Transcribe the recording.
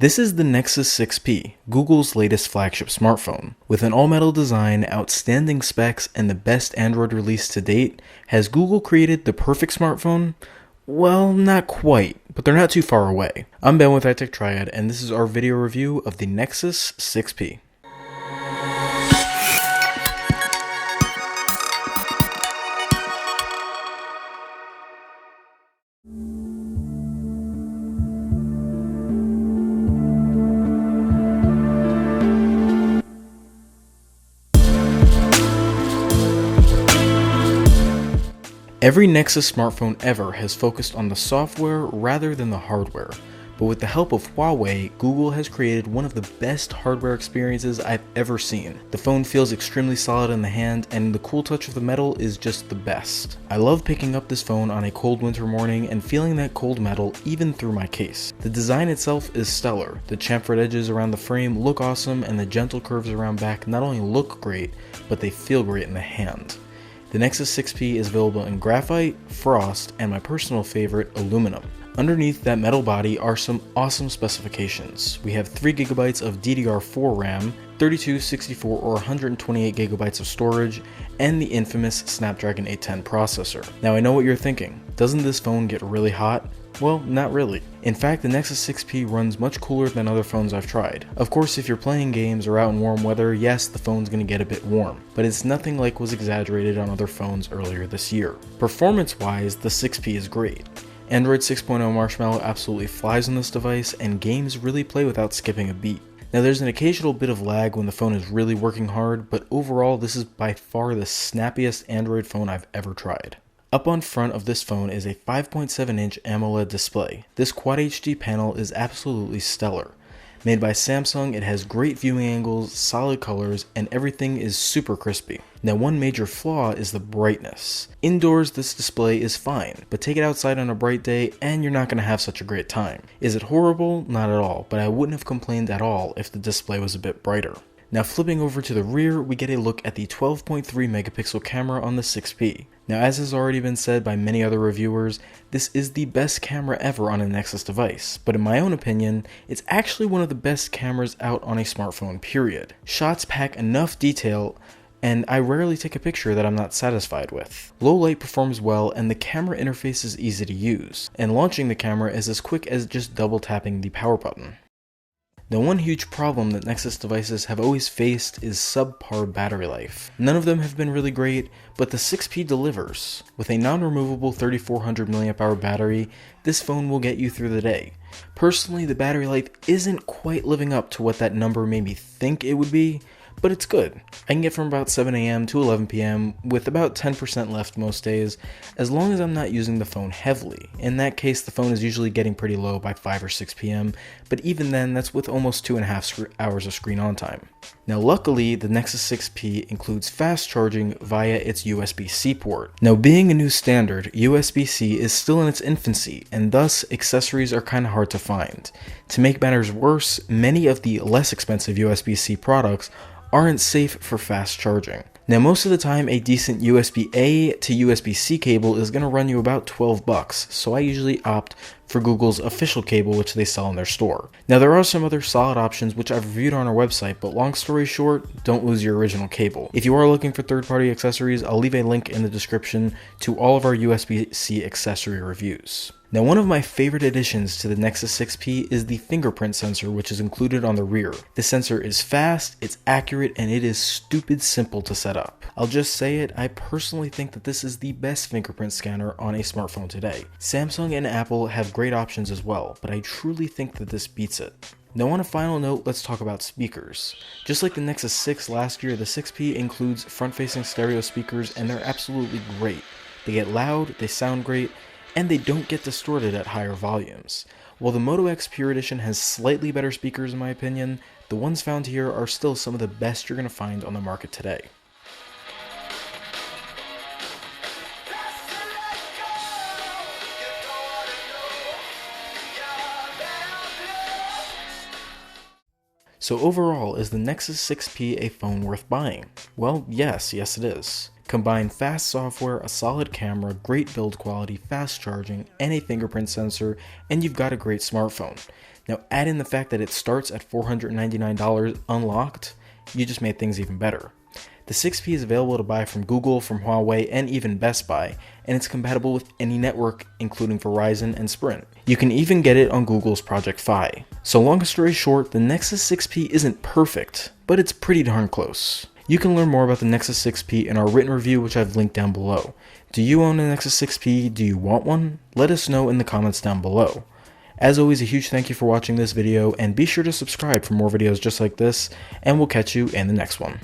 This is the Nexus 6P, Google's latest flagship smartphone. With an all-metal design, outstanding specs, and the best Android release to date, has Google created the perfect smartphone? Well, not quite, but they're not too far away. I'm Ben with iTech Triad, and this is our video review of the Nexus 6P. Every Nexus smartphone ever has focused on the software rather than the hardware, but with the help of Huawei, Google has created one of the best hardware experiences I've ever seen. The phone feels extremely solid in the hand, and the cool touch of the metal is just the best. I love picking up this phone on a cold winter morning and feeling that cold metal even through my case. The design itself is stellar. The chamfered edges around the frame look awesome, and the gentle curves around back not only look great, but they feel great in the hand. The Nexus 6P is available in graphite, frost, and my personal favorite, aluminum. Underneath that metal body are some awesome specifications. We have 3GB of DDR4 RAM, 32, 64, or 128GB of storage, and the infamous Snapdragon 810 processor. Now I know what you're thinking, doesn't this phone get really hot? Well, not really. In fact, the Nexus 6P runs much cooler than other phones I've tried. Of course, if you're playing games or out in warm weather, yes, the phone's gonna get a bit warm, but it's nothing like was exaggerated on other phones earlier this year. Performance-wise, the 6P is great. Android 6.0 Marshmallow absolutely flies on this device, and games really play without skipping a beat. Now there's an occasional bit of lag when the phone is really working hard, but overall this is by far the snappiest Android phone I've ever tried. Up on front of this phone is a 5.7-inch AMOLED display. This Quad HD panel is absolutely stellar. Made by Samsung, it has great viewing angles, solid colors, and everything is super crispy. Now one major flaw is the brightness. Indoors this display is fine, but take it outside on a bright day and you're not going to have such a great time. Is it horrible? Not at all, but I wouldn't have complained at all if the display was a bit brighter. Now flipping over to the rear, we get a look at the 12.3 megapixel camera on the 6P. Now as has already been said by many other reviewers, this is the best camera ever on a Nexus device, but in my own opinion, it's actually one of the best cameras out on a smartphone period. Shots pack enough detail, and I rarely take a picture that I'm not satisfied with. Low light performs well, and the camera interface is easy to use, and launching the camera is as quick as just double tapping the power button. Now one huge problem that Nexus devices have always faced is subpar battery life. None of them have been really great, but the 6P delivers. With a non-removable 3400 mAh battery, this phone will get you through the day. Personally, the battery life isn't quite living up to what that number made me think it would be, but it's good. I can get from about 7 AM to 11 PM with about 10% left most days, as long as I'm not using the phone heavily. In that case, the phone is usually getting pretty low by 5 or 6 PM, but even then, that's with almost 2.5 hours of screen on time. Now luckily, the Nexus 6P includes fast charging via its USB-C port. Now being a new standard, USB-C is still in its infancy, and thus accessories are kinda hard to find. To make matters worse, many of the less expensive USB-C products aren't safe for fast charging. Now most of the time a decent USB-A to USB-C cable is going to run you about $12, so I usually opt for Google's official cable, which they sell in their store. Now there are some other solid options which I've reviewed on our website, but long story short, don't lose your original cable. If you are looking for third-party accessories, I'll leave a link in the description to all of our USB-C accessory reviews. Now one of my favorite additions to the Nexus 6P is the fingerprint sensor, which is included on the rear. The sensor is fast, it's accurate, and it is stupid simple to set up. I'll just say it, I personally think that this is the best fingerprint scanner on a smartphone today. Samsung and Apple have great options as well, but I truly think that this beats it. Now on a final note, let's talk about speakers. Just like the Nexus 6 last year, the 6P includes front-facing stereo speakers, and they're absolutely great. They get loud, they sound great, and they don't get distorted at higher volumes. While the Moto X Pure Edition has slightly better speakers in my opinion, the ones found here are still some of the best you're going to find on the market today. So overall, is the Nexus 6P a phone worth buying? Well, yes it is. Combine fast software, a solid camera, great build quality, fast charging, and a fingerprint sensor, and you've got a great smartphone. Now add in the fact that it starts at $499 unlocked, you just made things even better. The 6P is available to buy from Google, from Huawei, and even Best Buy, and it's compatible with any network, including Verizon and Sprint. You can even get it on Google's Project Fi. So long story short, the Nexus 6P isn't perfect, but it's pretty darn close. You can learn more about the Nexus 6P in our written review, which I've linked down below. Do you own a Nexus 6P? Do you want one? Let us know in the comments down below. As always, a huge thank you for watching this video, and be sure to subscribe for more videos just like this, and we'll catch you in the next one.